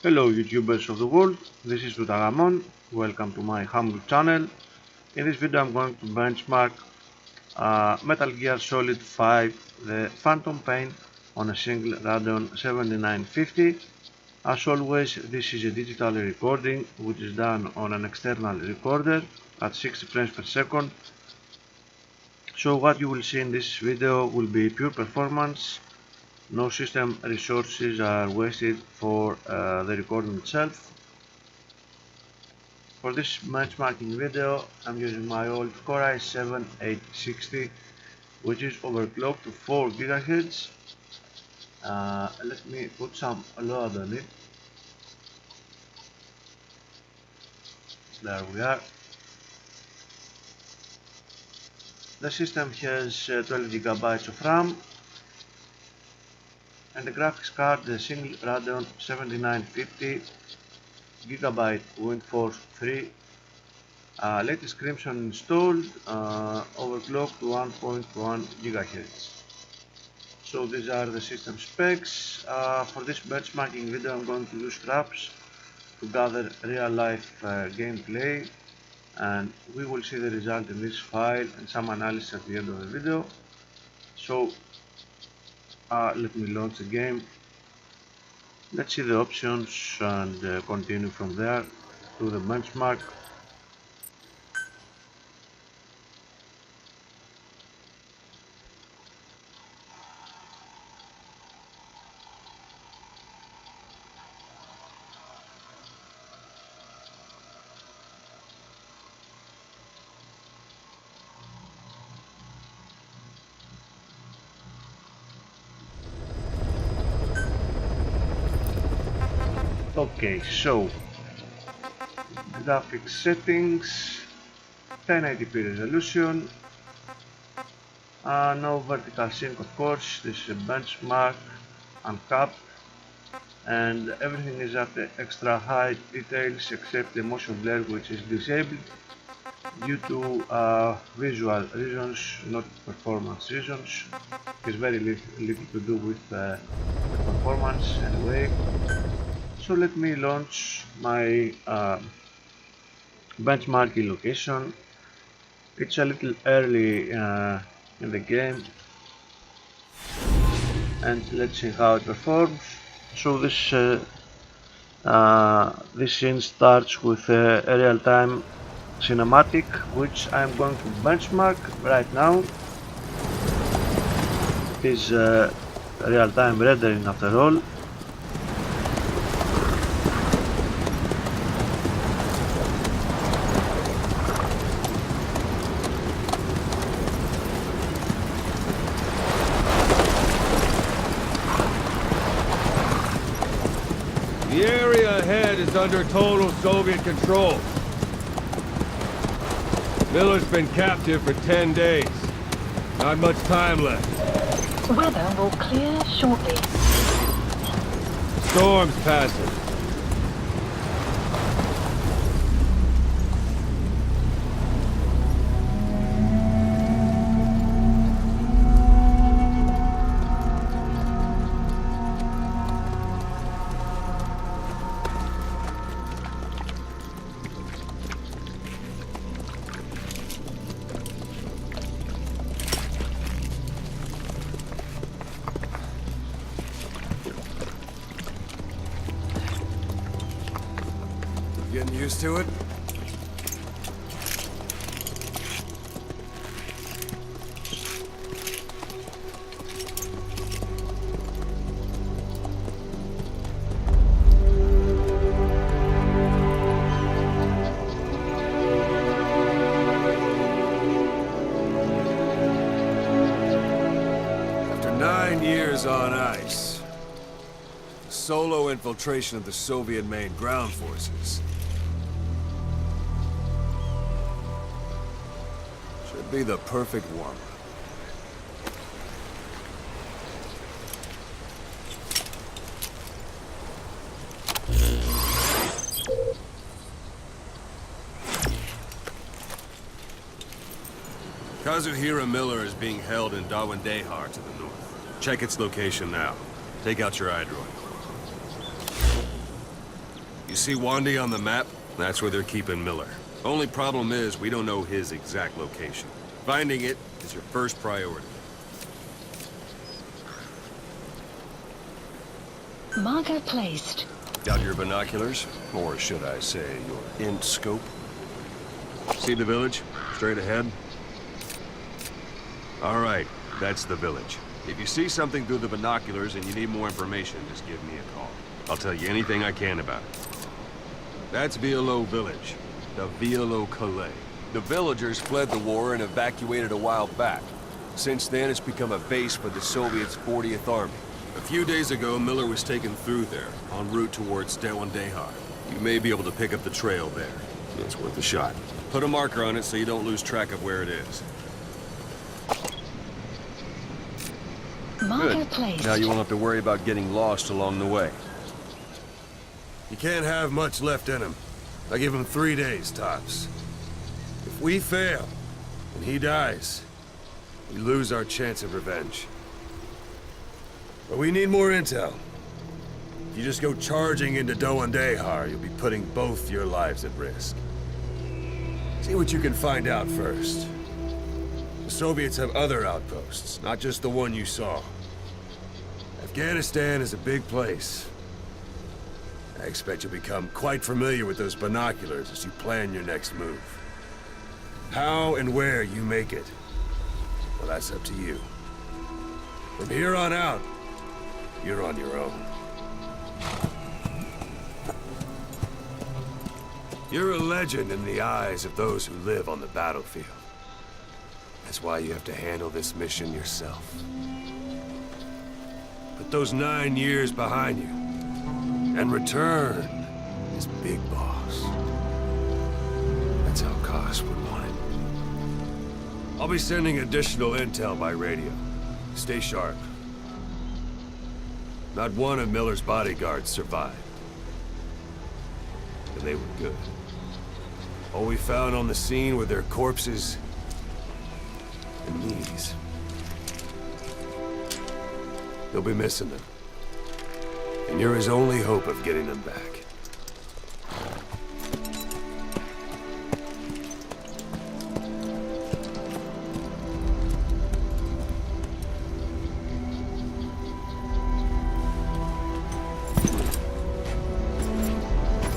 Hello YouTubers of the world, this is Tutagamon. Welcome to my humble channel. In this video I'm going to benchmark Metal Gear Solid 5 the Phantom Pain on a single Radeon 7950. As always, this is a digital recording which is done on an external recorder at 60 frames per second. So what you will see in this video will be pure performance. No system resources are wasted for the recording itself. For this benchmarking video I'm using my old Core i7-860 which is overclocked to 4 GHz. Let me put some load on it. There we are. The system has 12 GB of RAM and the graphics card, the single Radeon 7950 Gigabyte Windforce 3, latest Crimson installed, overclocked to 1.1 GHz. So these are the system specs. For this benchmarking video I'm going to use scraps to gather real life gameplay, and we will see the result in this file and some analysis at the end of the video. So let me launch the game. Let's see the options and continue from there to the benchmark. Okay, so graphics settings, 1080p resolution, no vertical sync of course, this is a benchmark, uncapped, and everything is at the extra high details except the motion blur which is disabled due to visual reasons, not performance reasons. It has very little to do with performance anyway. So let me launch my benchmarking location. It's a little early in the game, and let's see how it performs. So this scene starts with a real-time cinematic, which I'm going to benchmark right now. It is real-time rendering after all. The area ahead is under total Soviet control. Miller's been captive for 10 days. Not much time left. Weather will clear shortly. Storm's passing. Getting used to it? After 9 years on ice, solo infiltration of the Soviet main ground forces. Should be the perfect warm-up. Kazuhira Miller is being held in Dawandehar to the north. Check its location now. Take out your iDroid. You see Wandy on the map? That's where they're keeping Miller. Only problem is, we don't know his exact location. Finding it is your first priority. Marker placed. Got your binoculars? Or should I say, your int scope? See the village? Straight ahead? Alright, that's the village. If you see something through the binoculars and you need more information, just give me a call. I'll tell you anything I can about it. That's Violo Village. The Violo Calais. The villagers fled the war and evacuated a while back. Since then, it's become a base for the Soviets' 40th Army. A few days ago, Miller was taken through there, en route towards Dewandehar. You may be able to pick up the trail there. It's worth a shot. Put a marker on it so you don't lose track of where it is. Marker Good. placed. Now you won't have to worry about getting lost along the way. You can't have much left in him. I give him 3 days, tops. If we fail, and he dies, we lose our chance of revenge. But we need more intel. If you just go charging into Dewandehar, you'll be putting both your lives at risk. See what you can find out first. The Soviets have other outposts, not just the one you saw. Afghanistan is a big place. I expect you'll become quite familiar with those binoculars as you plan your next move. How and where you make it, well, that's up to you. From here on out, you're on your own. You're a legend in the eyes of those who live on the battlefield. That's why you have to handle this mission yourself. Put those 9 years behind you, and return as Big Boss. That's how Koss would want it. I'll be sending additional intel by radio. Stay sharp. Not one of Miller's bodyguards survived. And they were good. All we found on the scene were their corpses and knees. They'll be missing them. And you're his only hope of getting them back.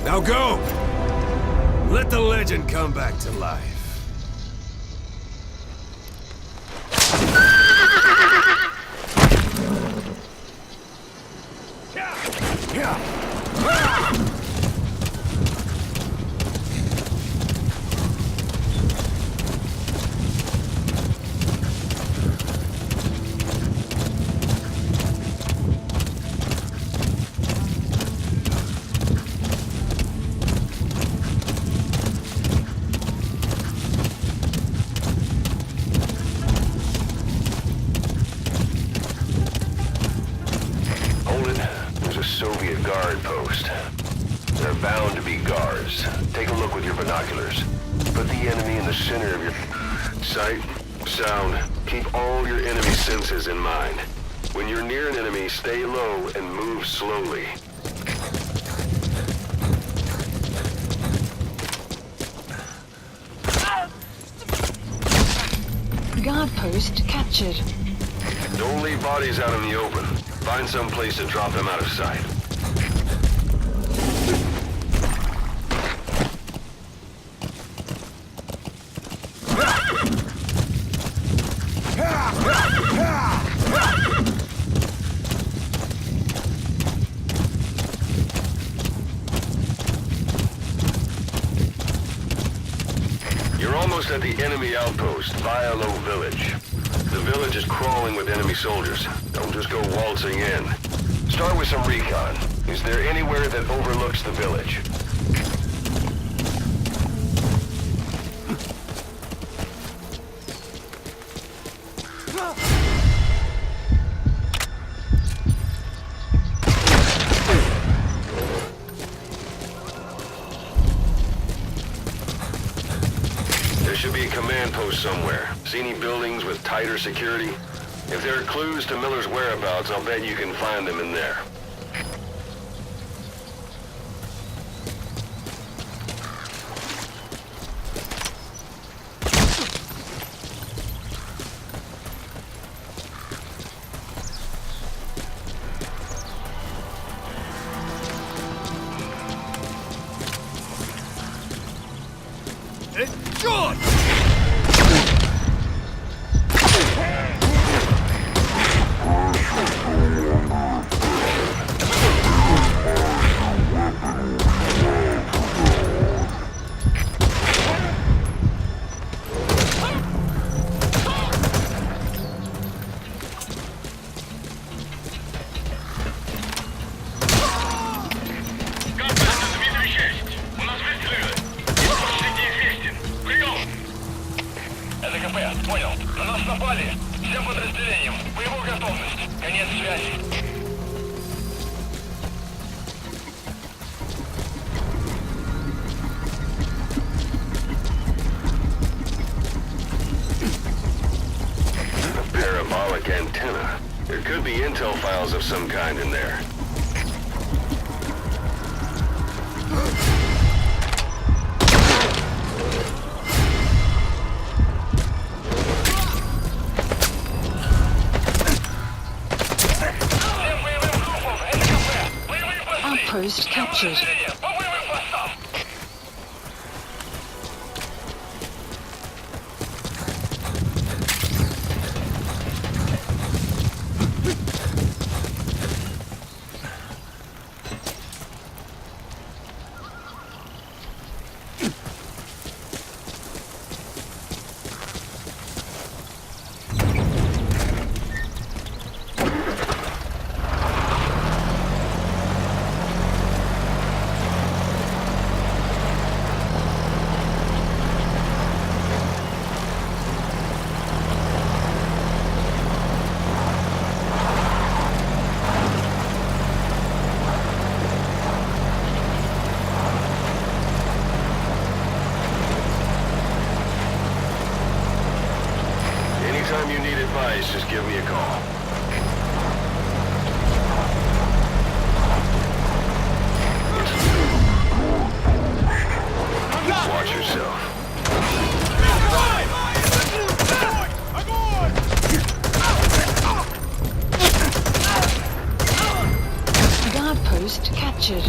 Now go! Let the legend come back to life. Soviet guard post. They're bound to be guards. Take a look with your binoculars. Put the enemy in the center of your sight, sound. Keep all your enemy senses in mind. When you're near an enemy, stay low and move slowly. Guard post captured. Don't leave bodies out in the open. Find some place to drop them out of sight. You're almost at the enemy outpost, Violo Village. The village is crawling with enemy soldiers. Don't just go waltzing in. Start with some recon. Is there anywhere that overlooks the village? There should be a command post somewhere. See any buildings with tighter security? If there are clues to Miller's whereabouts, I'll bet you can find them in there. Shot! Понял. На нас напали. Всем подразделениям. Боевую готовность. Конец связи. A parabolic antenna. There could be intel files of some kind in there. Outpost captured. Anytime you need advice, just give me a call. Watch yourself. Guard post captured.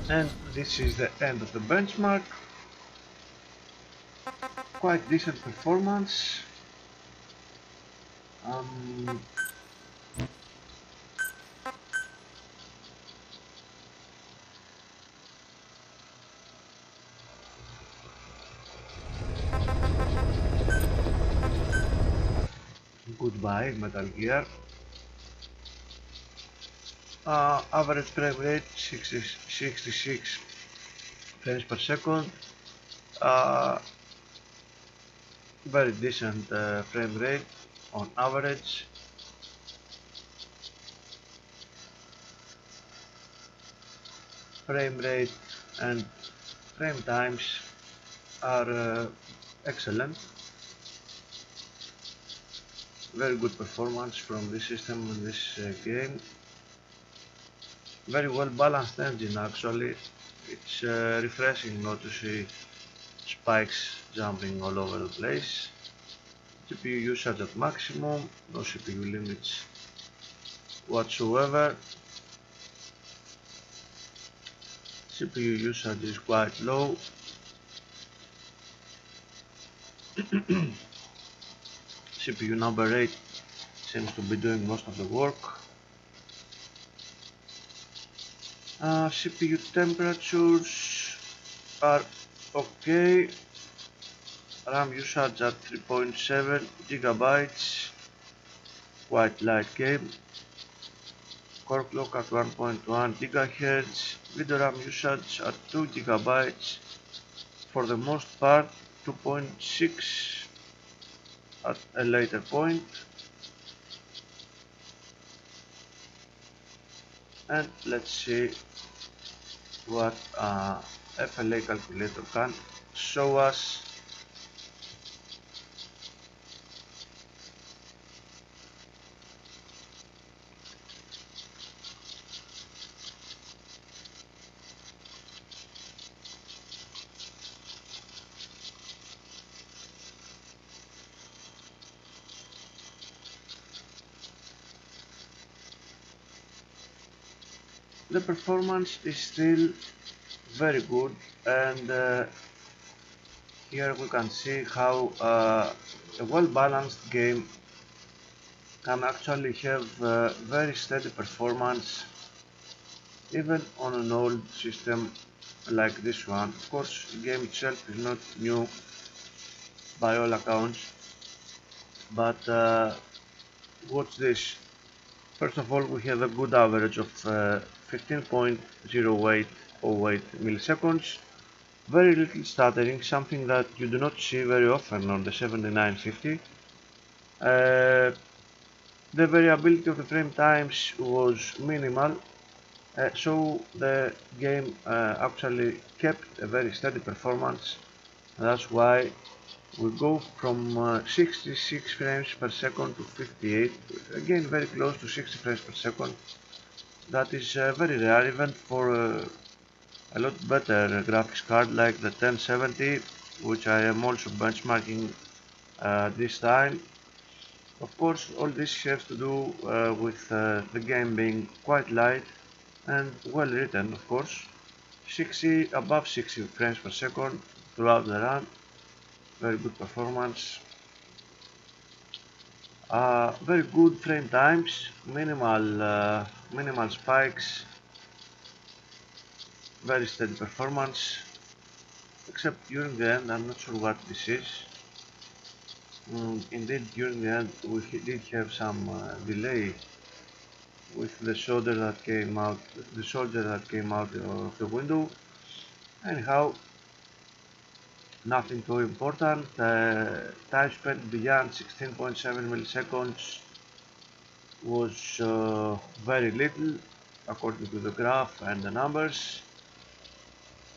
And this is the end of the benchmark. Quite decent performance. Goodbye Metal Gear. Average frame rate 66 frames per second. Very decent frame rate on average. Frame rate and frame times are excellent. Very good performance from this system in this game. Very well balanced engine actually. It's refreshing not to see spikes jumping all over the place. CPU usage at maximum, no CPU limits whatsoever. CPU usage is quite low. CPU number 8 seems to be doing most of the work. CPU temperatures are okay. RAM usage at 3.7 gigabytes, quite light game. Core clock at 1.1 gigahertz. Video RAM usage at 2 gigabytes. For the most part 2.6 at a later point. And let's see what FLA calculator can show us. The performance is still very good, and here we can see how a well-balanced game can actually have very steady performance even on an old system like this one. Of course, the game itself is not new by all accounts, but watch this. First of all, we have a good average of 15.0808 milliseconds. Very little stuttering, something that you do not see very often on the 7950. The variability of the frame times was minimal, so the game actually kept a very steady performance. That's why we go from 66 frames per second to 58, again very close to 60 frames per second. That is very rare, even for a lot better graphics card like the 1070, which I am also benchmarking this time. Of course, all this has to do with the game being quite light and well written, of course. Above 60 frames per second throughout the run. Very good performance. Very good frame times, minimal spikes, very steady performance, except during the end. I'm not sure what this is. Indeed, during the end we did have some delay with the soldier that came out of the window. Anyhow, nothing too important. Time spent beyond 16.7 milliseconds was very little according to the graph and the numbers.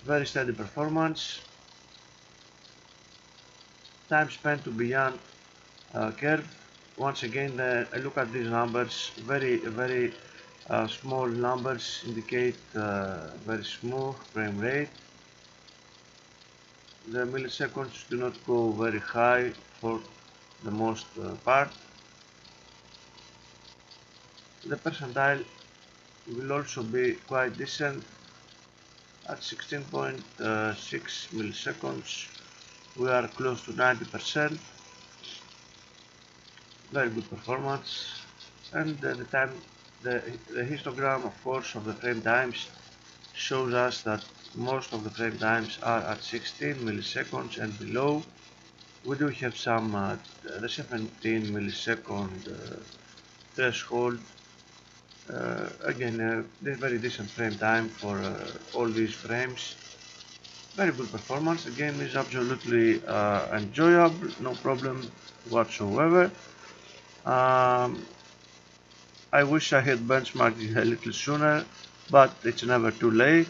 Very steady performance. Time spent to beyond curve. Once again, I look at these numbers. Very small numbers indicate very smooth frame rate. The milliseconds do not go very high for the most part. The percentile will also be quite decent. at 16.6 milliseconds. We are close to 90%. Very good performance. And the histogram, of course, of the frame times shows us that most of the frame times are at 16 milliseconds and below. We do have some at the 17 millisecond threshold. Again, a very decent frame time for all these frames. Very good performance. The game is absolutely enjoyable, no problem whatsoever. I wish I had benchmarked it a little sooner, but it's never too late.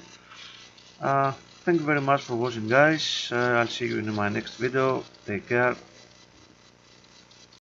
Thank you very much for watching, guys. I'll see you in my next video. Take care.